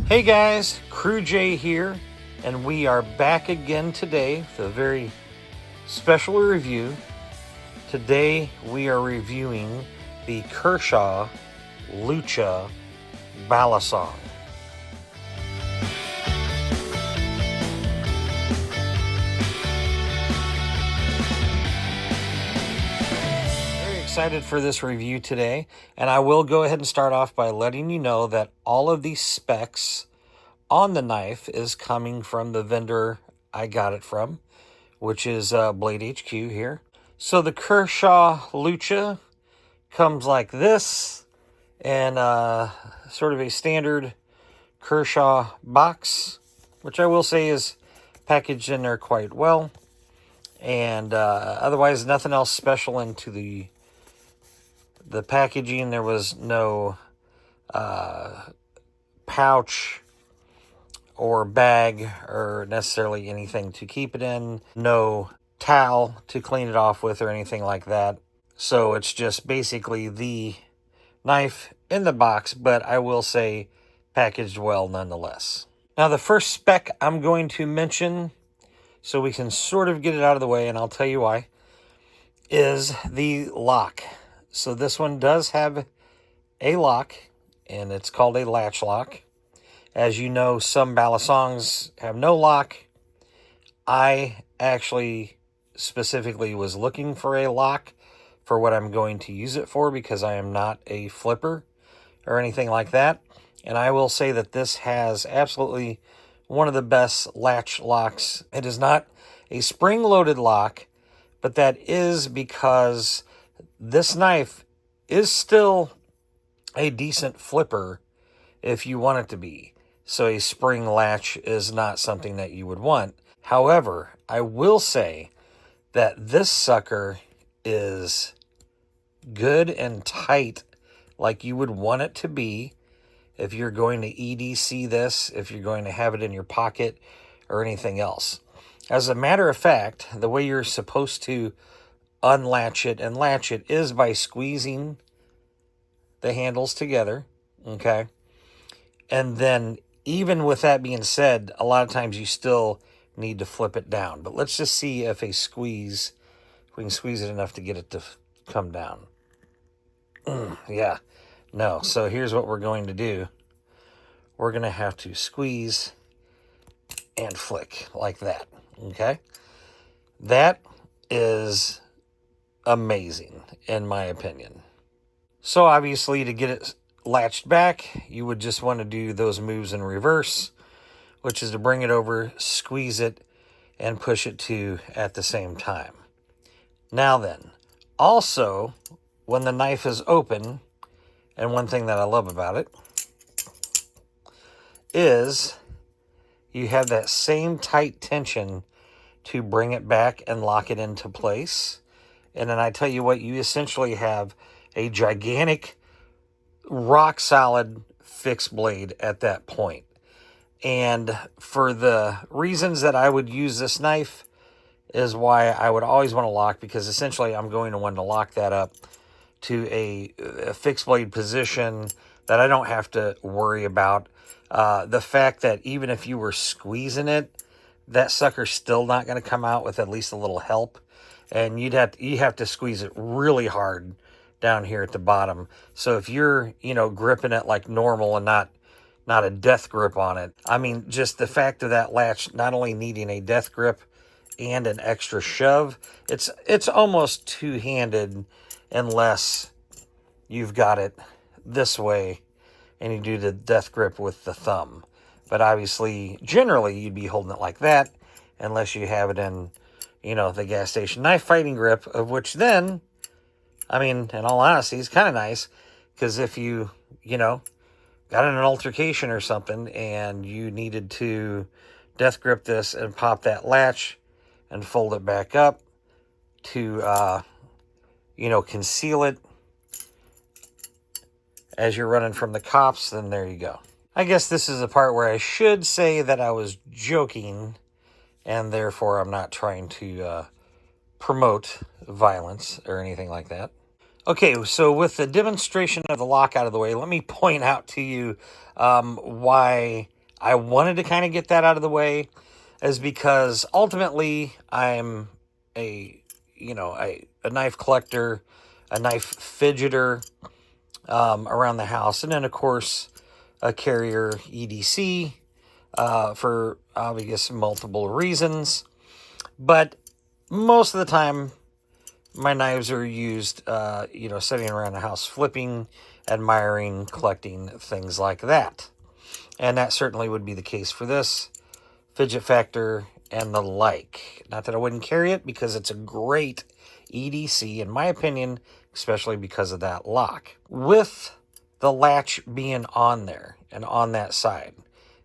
Hey guys, Crew J here, and we are back again today with a very special review. Today we are reviewing the Kershaw Lucha Balisong. Very excited for this review today, and I will go ahead and start off by letting you know that all of these specs on the knife is coming from the vendor I got it from, which is Blade HQ here. So the Kershaw Lucha comes like this, and sort of a standard Kershaw box, which I will say is packaged in there quite well. And otherwise, nothing else special into the packaging. There was no pouch or bag or necessarily anything to keep it in. No towel to clean it off with or anything like that. So it's just basically the knife in the box, but I will say packaged well nonetheless. Now the first spec I'm going to mention, so we can sort of get it out of the way, and I'll tell you why, is the lock. So this one does have a lock, and it's called a latch lock. As you know, some Balisongs have no lock. I actually specifically was looking for a lock for what I'm going to use it for, because I am not a flipper or anything like that. And I will say that this has absolutely one of the best latch locks. It is not a spring-loaded lock, but that is because this knife is still a decent flipper if you want it to be. So a spring latch is not something that you would want. However, I will say that this sucker is good and tight like you would want it to be if you're going to EDC this, if you're going to have it in your pocket or anything else. As a matter of fact, the way you're supposed to unlatch it and latch it is by squeezing the handles together, okay? And then even with that being said, a lot of times you still need to flip it down. But let's just see if we can squeeze it enough to get it to come down. Yeah, no. So here's what we're going to do. We're going to have to squeeze and flick like that, okay? That is amazing, in my opinion. So obviously, to get it latched back, you would just want to do those moves in reverse, which is to bring it over, squeeze it, and push it to at the same time. Now then, also, when the knife is open, and one thing that I love about it is you have that same tight tension to bring it back and lock it into place. And then I tell you what, you essentially have a gigantic, rock-solid fixed blade at that point. And for the reasons that I would use this knife is why I would always want to lock, because essentially I'm going to want to lock that up to a fixed blade position that I don't have to worry about. The fact that even if you were squeezing it, that sucker's still not going to come out with at least a little help. And you have to squeeze it really hard down here at the bottom. So if you're, gripping it like normal and not a death grip on it, I mean, just the fact of that latch not only needing a death grip and an extra shove, it's almost two-handed unless you've got it this way and you do the death grip with the thumb. But obviously, generally, you'd be holding it like that unless you have it in, the gas station knife fighting grip, of which then, I mean, in all honesty, is kind of nice, because if you, got in an altercation or something and you needed to death grip this and pop that latch and fold it back up to, conceal it as you're running from the cops, then there you go. I guess this is a part where I should say that I was joking, and therefore I'm not trying to promote violence or anything like that. Okay, so with the demonstration of the lock out of the way, let me point out to you why I wanted to kind of get that out of the way, is because ultimately I'm a, a knife collector, a knife fidgeter around the house, and then of course a carrier EDC for obvious multiple reasons. But most of the time, my knives are used, sitting around the house, flipping, admiring, collecting, things like that. And that certainly would be the case for this fidget factor and the like. Not that I wouldn't carry it, because it's a great EDC, in my opinion, especially because of that lock. With the latch being on there and on that side,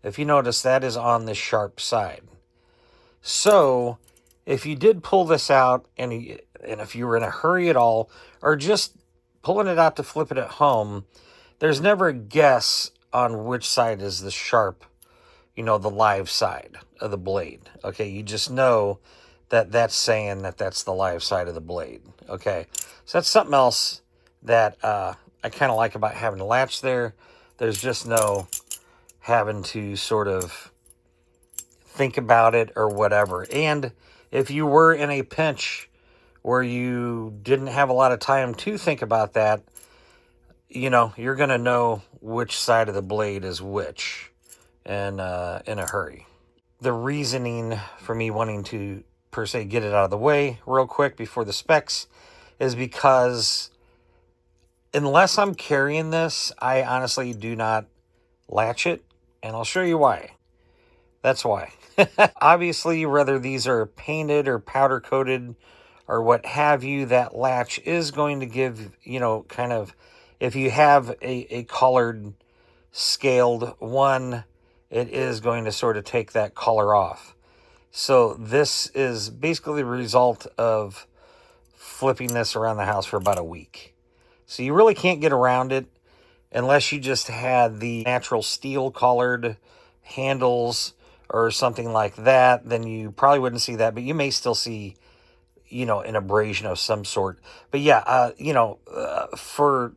if you notice, that is on the sharp side. So if you did pull this out, and if you were in a hurry at all, or just pulling it out to flip it at home, there's never a guess on which side is the sharp, the live side of the blade. Okay, you just know that that's saying that that's the live side of the blade. Okay, so that's something else that I kind of like about having the latch there. There's just no having to sort of think about it or whatever. And if you were in a pinch where you didn't have a lot of time to think about that, you're going to know which side of the blade is which, and in a hurry. The reasoning for me wanting to, per se, get it out of the way real quick before the specs is because unless I'm carrying this, I honestly do not latch it, and I'll show you why. That's why. Obviously, whether these are painted or powder coated or what have you, that latch is going to give, kind of, if you have a colored scaled one, it is going to sort of take that color off. So this is basically the result of flipping this around the house for about a week. So you really can't get around it unless you just had the natural steel colored handles or something like that. Then you probably wouldn't see that, but you may still see, an abrasion of some sort. But yeah, for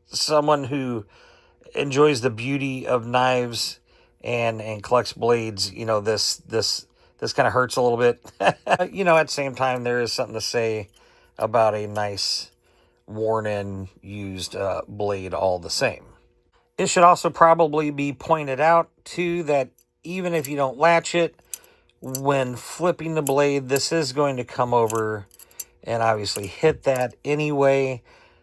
someone who enjoys the beauty of knives and collects blades, this kind of hurts a little bit. At the same time, there is something to say about a nice worn in used blade all the same. It should also probably be pointed out too that even if you don't latch it, when flipping the blade, this is going to come over and obviously hit that anyway.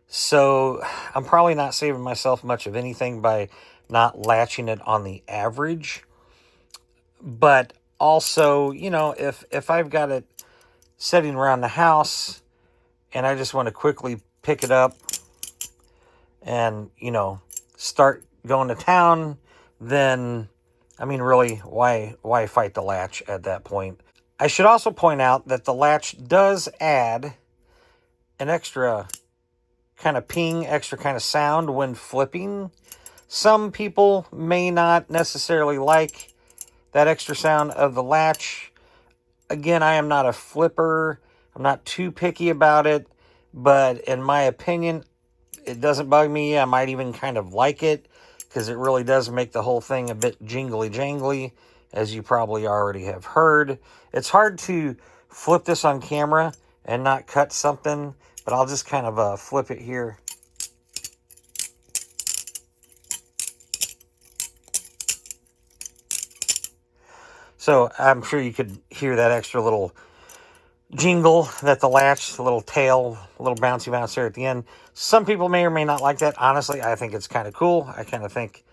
So I'm probably not saving myself much of anything by not latching it on the average. But also, if I've got it sitting around the house and I just want to quickly pick it up and, start going to town, then, really, why fight the latch at that point? I should also point out that the latch does add an extra kind of ping, extra kind of sound when flipping. Some people may not necessarily like that extra sound of the latch. Again, I am not a flipper. I'm not too picky about it, but in my opinion, it doesn't bug me. I might even kind of like it because it really does make the whole thing a bit jingly jangly, as you probably already have heard. It's hard to flip this on camera and not cut something, but I'll just kind of flip it here. So I'm sure you could hear that extra little jingle that the latch, the little tail, a little bouncy bounce there at the end. Some people may or may not like that. Honestly, I think it's kind of cool. I kind of think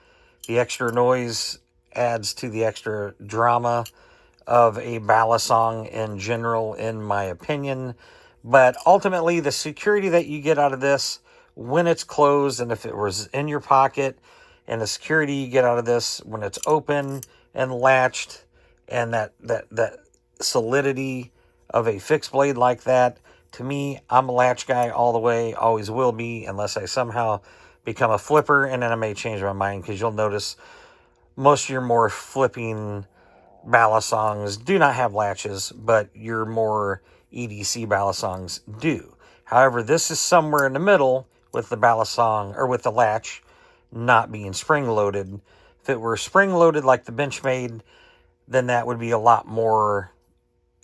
the extra noise adds to the extra drama of a Balisong in general, in my opinion. But ultimately, the security that you get out of this when it's closed, and if it was in your pocket, and the security you get out of this when it's open and latched, and that solidity of a fixed blade like that, to me, I'm a latch guy all the way, always will be, unless I somehow become a flipper, and then I may change my mind, because you'll notice most of your more flipping Balisongs do not have latches, but your more EDC Balisongs do. However, this is somewhere in the middle with the Balisong, or with the latch not being spring-loaded, If it were spring-loaded like the Benchmade, then that would be a lot more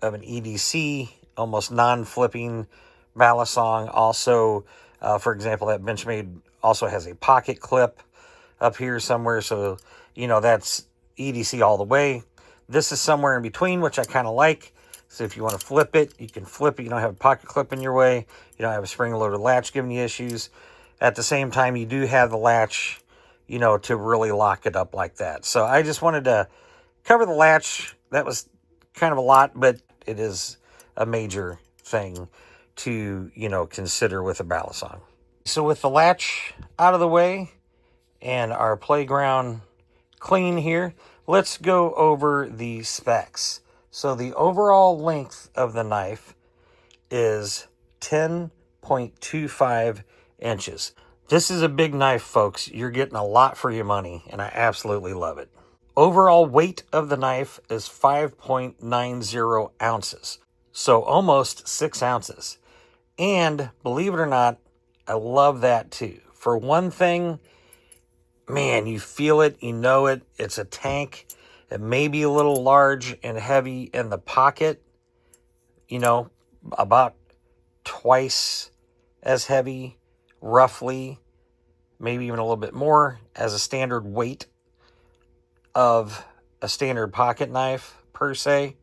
of an EDC, almost non-flipping Balisong. Also, for example, that Benchmade also has a pocket clip up here somewhere, so, you know, that's EDC all the way. This is somewhere in between, which I kind of like. So if you want to flip it, you can flip it. You don't have a pocket clip in your way. You don't have a spring-loaded latch giving you issues. At the same time, you do have the latch, you know, to really lock it up like that. So I just wanted to cover the latch. That was kind of a lot, but it is a major thing to, you know, consider with a Balisong. So with the latch out of the way and our playground clean here, let's go over the specs. So the overall length of the knife is 10.25 inches. This is a big knife, folks. You're getting a lot for your money, and I absolutely love it. Overall weight of the knife is 5.90 ounces, so almost 6 ounces. And believe it or not, I love that too. For one thing, man, you feel it, you know it. It's a tank. It may be a little large and heavy in the pocket, you know, about twice as heavy, roughly, maybe even a little bit more as a standard weight of a standard pocket knife per se.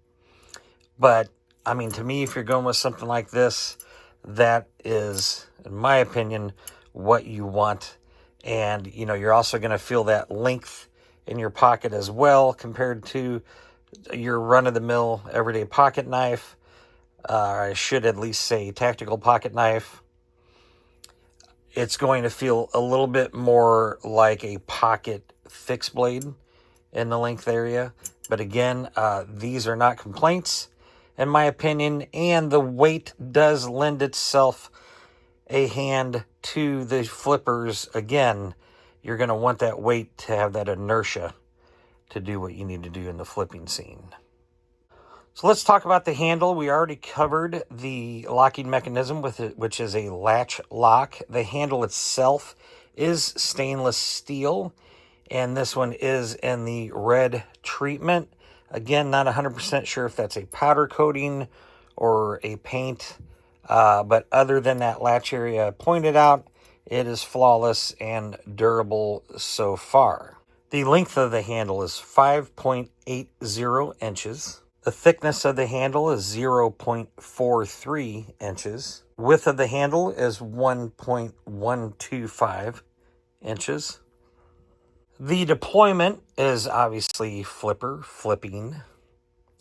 But I mean, to me, if you're going with something like this, that is, in my opinion, what you want. And, you know, you're also going to feel that length in your pocket as well compared to your run-of-the-mill everyday pocket knife. I should at least say tactical pocket knife. It's going to feel a little bit more like a pocket fixed blade in the length area. But again, these are not complaints, in my opinion, and the weight does lend itself a hand to the flippers. Again, you're going to want that weight to have that inertia to do what you need to do in the flipping scene. So let's talk about the handle. We already covered the locking mechanism with it, which is a latch lock. The handle itself is stainless steel, and this one is in the red treatment. Again, not 100% sure if that's a powder coating or a paint, but other than that latch area pointed out, it is flawless and durable so far. The length of the handle is 5.80 inches. The thickness of the handle is 0.43 inches. Width of the handle is 1.125 inches. The deployment is obviously flipping.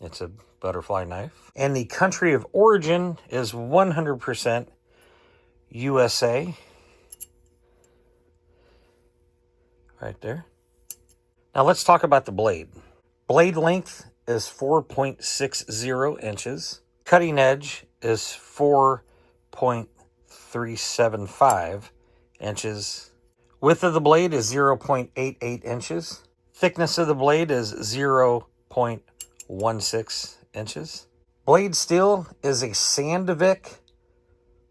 It's a butterfly knife. And the country of origin is 100% USA. Right there. Now let's talk about the blade. Blade length is 4.60 inches. Cutting edge is 4.375 inches. Width of the blade is 0.88 inches. Thickness of the blade is 0.16 inches. Blade steel is a Sandvik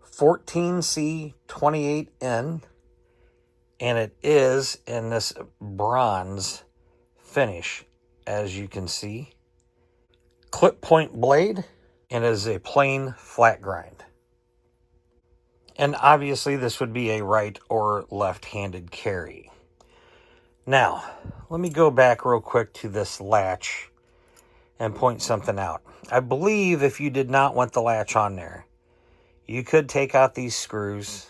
14C28N, and it is in this bronze finish, as you can see. Clip point blade, and it is a plain flat grind. And obviously this would be a right or left-handed carry. Now, let me go back real quick to this latch and point something out. I believe if you did not want the latch on there, you could take out these screws.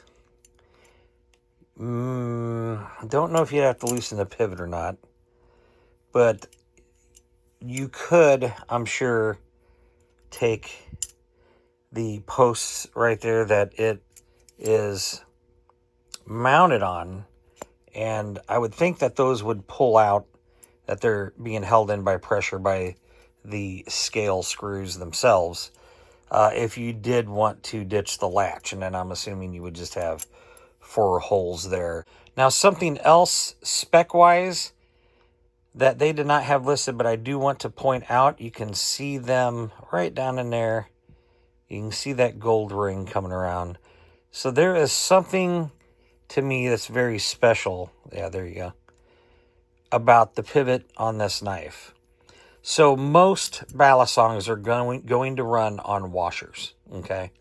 Don't know if you'd have to loosen the pivot or not, but you could, I'm sure, take the posts right there that it is mounted on, and I would think that those would pull out, that they're being held in by pressure by the scale screws themselves, if you did want to ditch the latch, and then I'm assuming you would just have 4 holes there. Now, something else spec-wise that they did not have listed, but I do want to point out, you can see them right down in there. You can see that gold ring coming around. So there is something to me that's very special. Yeah, there you go. about the pivot on this knife. So most Balisongs are going to run on washers, okay?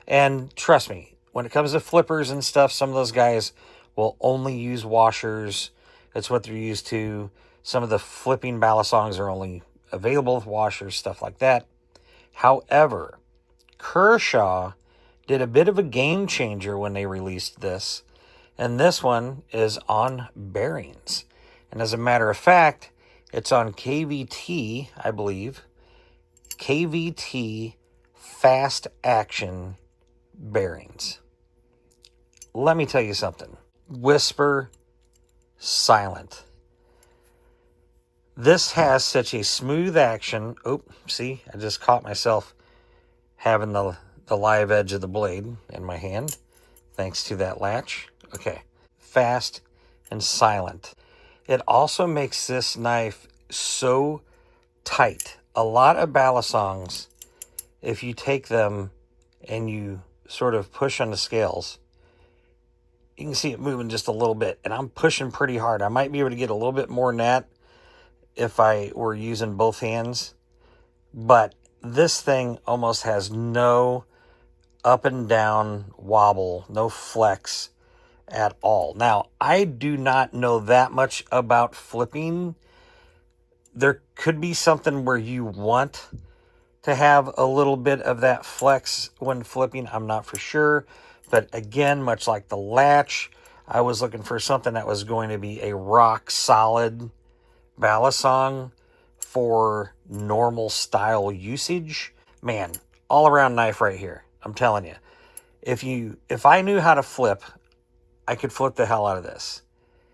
And trust me, when it comes to flippers and stuff, some of those guys will only use washers. That's what they're used to. Some of the flipping Balisongs are only available with washers, stuff like that. However, Kershaw did a bit of a game changer when they released this, and this one is on bearings. And as a matter of fact, it's on KVT, I believe. KVT fast action bearings. Let me tell you something. Whisper silent. This has such a smooth action. Oh, see, I just caught myself having the live edge of the blade in my hand, thanks to that latch. Okay, fast and silent. It also makes this knife so tight. A lot of Balisongs, if you take them and you sort of push on the scales, you can see it moving just a little bit, and I'm pushing pretty hard. I might be able to get a little bit more than that if I were using both hands, but this thing almost has no up and down wobble, no flex at all. Now, I do not know that much about flipping. There could be something where you want to have a little bit of that flex when flipping. I'm not for sure. But again, much like the latch, I was looking for something that was going to be a rock solid Balisong for normal style usage. Man, all around knife right here. I'm telling you. If I knew how to flip, I could flip the hell out of this.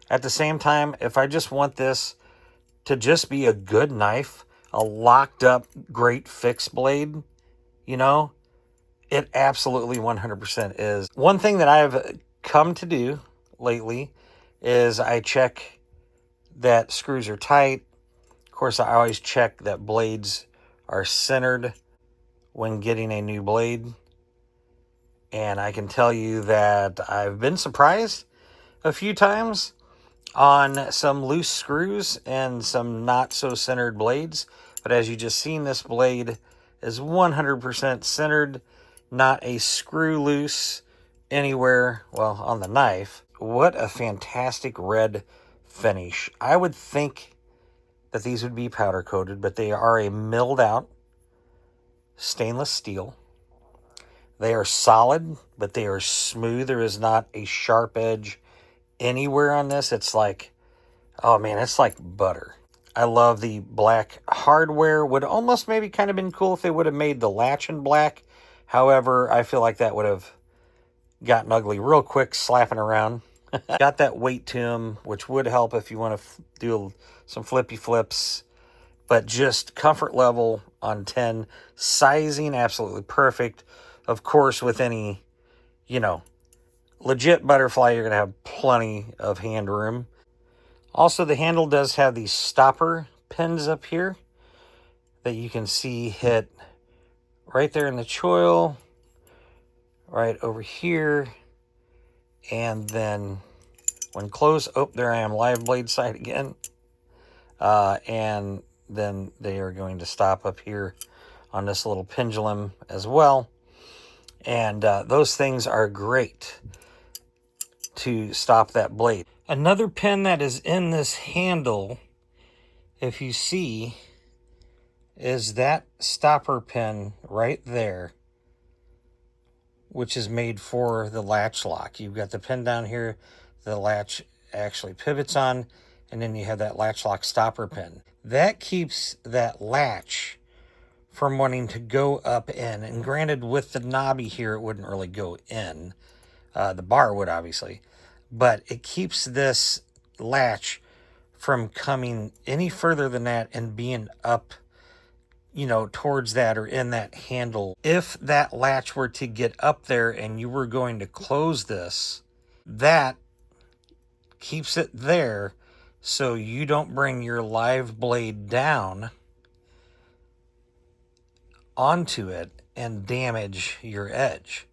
At the same time, if I just want this to just be a good knife, a locked up, great fixed blade, you know, it absolutely 100% is. One thing that I've come to do lately is I check that screws are tight. Of course, I always check that blades are centered when getting a new blade. And I can tell you that I've been surprised a few times on some loose screws and some not so centered blades. But as you just seen, this blade is 100% centered, not a screw loose anywhere, well, on the knife. What a fantastic red finish. I would think that these would be powder coated, but they are a milled out stainless steel. They are solid, but they are smooth. There is not a sharp edge anywhere on this. It's like, oh man, it's like butter. I love the black hardware. Would almost maybe kind of been cool if they would have made the latch in black. However, I feel like that would have gotten ugly real quick, slapping around. Got that weight to them, which would help if you want to do some flippy flips. But just comfort level on 10. Sizing, absolutely perfect. Of course, with any, legit butterfly, you're going to have plenty of hand room. Also, the handle does have these stopper pins up here that you can see hit right there in the choil, right over here, and then when closed, oh, there I am, live blade side again, and then they are going to stop up here on this little pendulum as well. And those things are great to stop that blade. Another pin that is in this handle, if you see, is that stopper pin right there, which is made for the latch lock. You've got the pin down here, the latch actually pivots on, and then you have that latch lock stopper pin. That keeps that latch from wanting to go up in. And granted, with the knobby here, it wouldn't really go in. The bar would, obviously. But it keeps this latch from coming any further than that and being up, towards that or in that handle. If that latch were to get up there and you were going to close this, that keeps it there so you don't bring your live blade down onto it and damage your edge.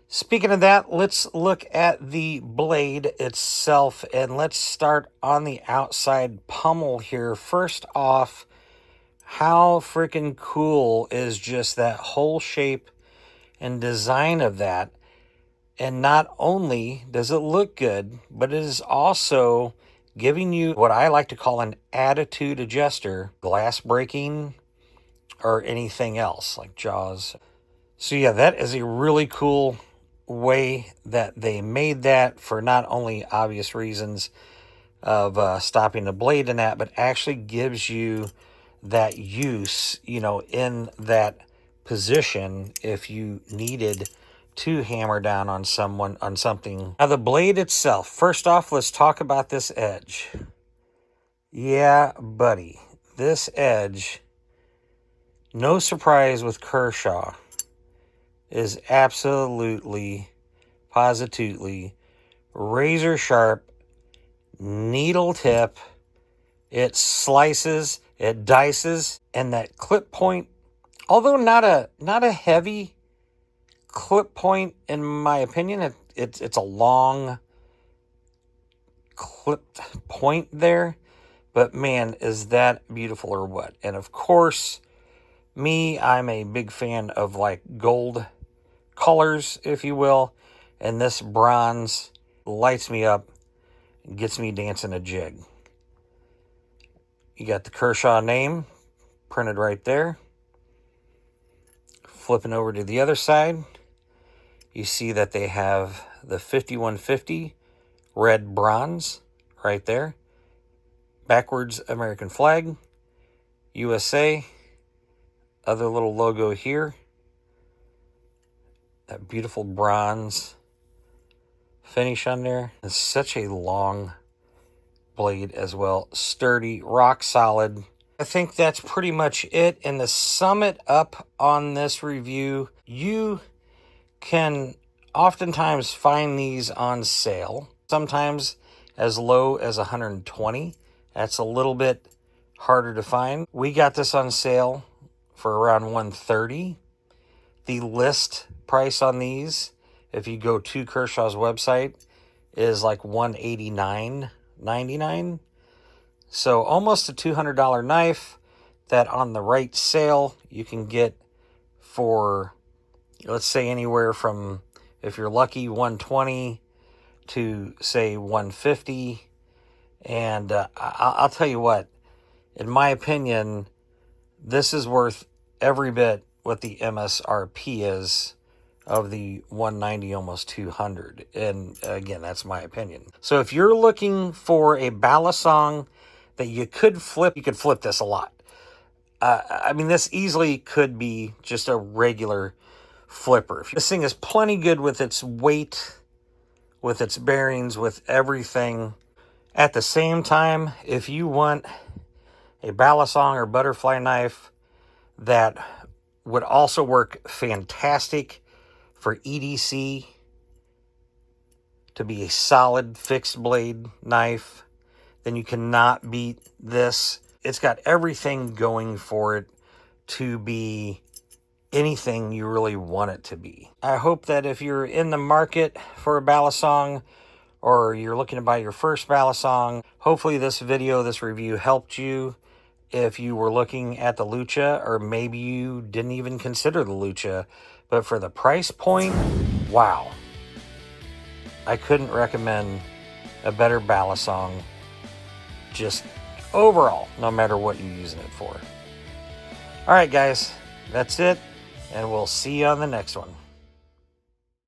Speaking of that, let's look at the blade itself, and let's start on the outside pommel here. First off, how freaking cool is just that whole shape and design of that? And not only does it look good, but it is also giving you what I like to call an attitude adjuster, glass breaking, or anything else like Jaws. So yeah, that is a really cool way that they made that, for not only obvious reasons of stopping the blade in that, but actually gives you that use, in that position if you needed to hammer down on something. Now the blade itself, first off, let's talk about this edge. Yeah, buddy, this edge, no surprise with Kershaw, is absolutely, positively razor sharp, needle tip. It slices, it dices, and that clip point, although not a heavy clip point in my opinion, it's a long clipped point there, but man, is that beautiful or what. And of course, I'm a big fan of like gold colors, if you will, and this bronze lights me up and gets me dancing a jig. You got the Kershaw name printed right there. Flipping over to the other side, you see that they have the 5150 red bronze right there. Backwards American flag, USA. Other little logo here. That beautiful bronze finish on there. It's such a long blade as well. Sturdy, rock solid. I think that's pretty much it. And to sum it up on this review, you can oftentimes find these on sale. Sometimes as low as $120. That's a little bit harder to find. We got this on sale for around $130. The list price on these, if you go to Kershaw's website, is like $189.99. So almost a $200 knife that on the right sale you can get for, let's say, anywhere from, if you're lucky, $120 to say $150. And I'll tell you what, in my opinion, this is worth every bit what the MSRP is of the $190, almost $200. And again, that's my opinion. So if you're looking for a Balisong that you could flip this a lot. I mean, this easily could be just a regular flipper. This thing is plenty good with its weight, with its bearings, with everything. At the same time, if you want a Balisong or butterfly knife that would also work fantastic for EDC, to be a solid fixed blade knife, then you cannot beat this. It's got everything going for it to be anything you really want it to be. I hope that if you're in the market for a Balisong, or you're looking to buy your first Balisong, hopefully this review helped you. If you were looking at the Lucha, or maybe you didn't even consider the Lucha, but for the price point, wow. I couldn't recommend a better Balisong, just overall, no matter what you're using it for. All right, guys, that's it, and we'll see you on the next one.